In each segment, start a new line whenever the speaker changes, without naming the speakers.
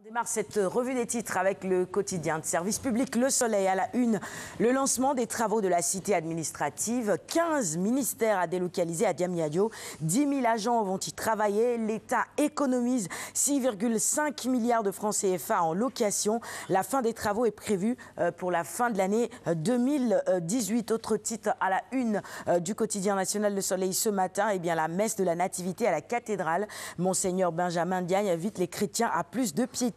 On démarre cette revue des titres avec le quotidien de service public Le Soleil à la une. Le lancement des travaux de la cité administrative. 15 ministères à délocaliser à Diamniadio. 10 000 agents vont y travailler. L'État économise 6,5 milliards de francs CFA en location. La fin des travaux est prévue pour la fin de l'année 2018. Autre titre à la une du quotidien national Le Soleil ce matin. Eh bien, la messe de la Nativité à la cathédrale. Monseigneur Benjamin Diagne invite les chrétiens à plus de piété.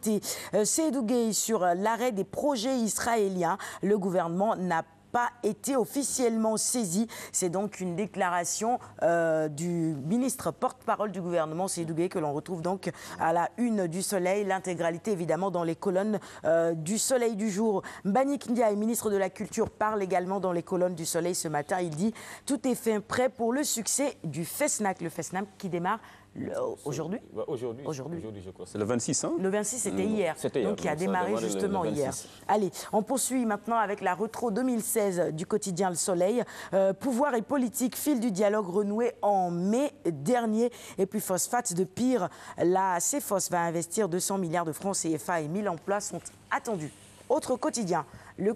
Seydou Gueye sur l'arrêt des projets israéliens. Le gouvernement n'a pas été officiellement saisi. C'est donc une déclaration du ministre porte-parole du gouvernement, Seydou Gueye, que l'on retrouve donc à la une du Soleil. L'intégralité, évidemment, dans les colonnes du Soleil du jour. Mbagnick Ndiaye, ministre de la Culture, parle également dans les colonnes du Soleil ce matin. Il dit « Tout est fait prêt pour le succès du FESNAC ». Le FESNAC qui démarre aujourd'hui.
Aujourd'hui, je crois. C'est le 26, hein?
Le 26, c'était hier. Donc, il a démarré justement hier. Allez, on poursuit maintenant avec la retro 2016 du quotidien Le Soleil. Pouvoir et politique, fil du dialogue renoué en mai dernier. Et puis, phosphate de pire. La CFOS va investir 200 milliards de francs CFA et 1000 emplois sont attendus. Autre quotidien. Le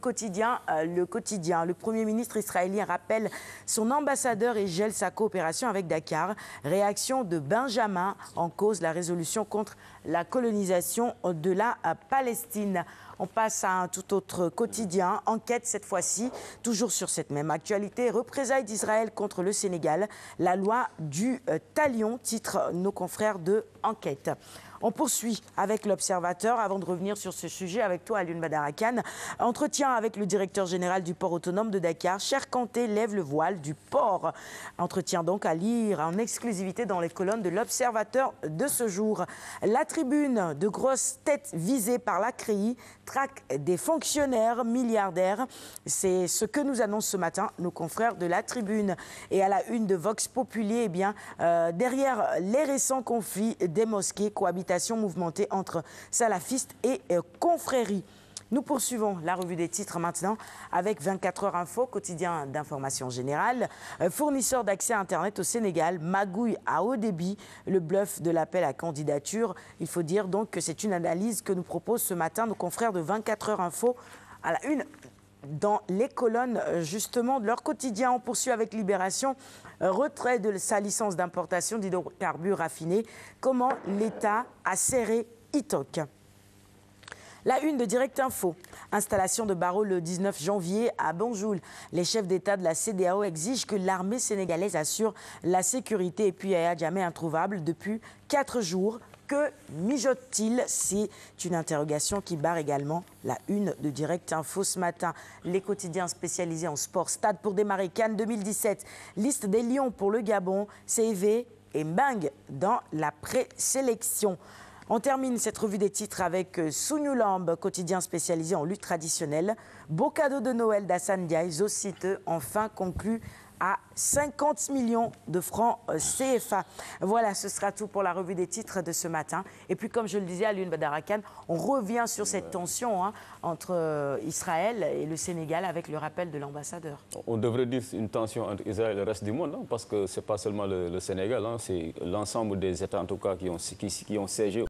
Premier ministre israélien rappelle son ambassadeur et gèle sa coopération avec Dakar. Réaction de Benjamin en cause la résolution contre la colonisation de la Palestine. On passe à un tout autre quotidien. Enquête cette fois-ci, toujours sur cette même actualité. Représailles d'Israël contre le Sénégal. La loi du talion, titre nos confrères de Enquête. On poursuit avec l'Observateur avant de revenir sur ce sujet avec toi, Alioune Badara Kane. Entretien avec le directeur général du port autonome de Dakar. Cher Kanté lève le voile du port. Entretien donc à lire en exclusivité dans les colonnes de l'Observateur de ce jour. La Tribune, de grosses têtes visées par la CREI, traque des fonctionnaires milliardaires. C'est ce que nous annoncent ce matin nos confrères de la Tribune. Et à la une de Vox Populi, eh bien, derrière les récents conflits des mosquées, cohabitation mouvementée entre salafistes et confréries. Nous poursuivons la revue des titres maintenant avec 24 heures info, quotidien d'information générale. Fournisseur d'accès à Internet au Sénégal, magouille à haut débit, le bluff de l'appel à candidature. Il faut dire donc que c'est une analyse que nous proposent ce matin nos confrères de 24 heures info à la une dans les colonnes justement de leur quotidien. On poursuit avec Libération. Retrait de sa licence d'importation d'hydrocarbures raffinés. Comment l'État a serré Itoc. La une de Direct Info. Installation de barreaux le 19 janvier à Banjul. Les chefs d'État de la CEDEAO exigent que l'armée sénégalaise assure la sécurité. Et puis Yahya Jammeh introuvable depuis 4 jours. Que mijote-t-il? C'est une interrogation qui barre également la une de Direct Info ce matin. Les quotidiens spécialisés en sport. Stade pour démarrer Cannes 2017. Liste des Lions pour le Gabon. CEV et Mbang dans la présélection. On termine cette revue des titres avec Sunyulamb, quotidien spécialisé en lutte traditionnelle. Beau cadeau de Noël d'Assane Diaye, Zosite, enfin conclu à 50 millions de francs CFA. Voilà, ce sera tout pour la revue des titres de ce matin. Et puis, comme je le disais à Alioune Badara Kane, on revient sur cette tension entre Israël et le Sénégal avec le rappel de l'ambassadeur.
On devrait dire une tension entre Israël et le reste du monde, parce que ce n'est pas seulement le Sénégal, c'est l'ensemble des États, en tout cas, qui ont siégé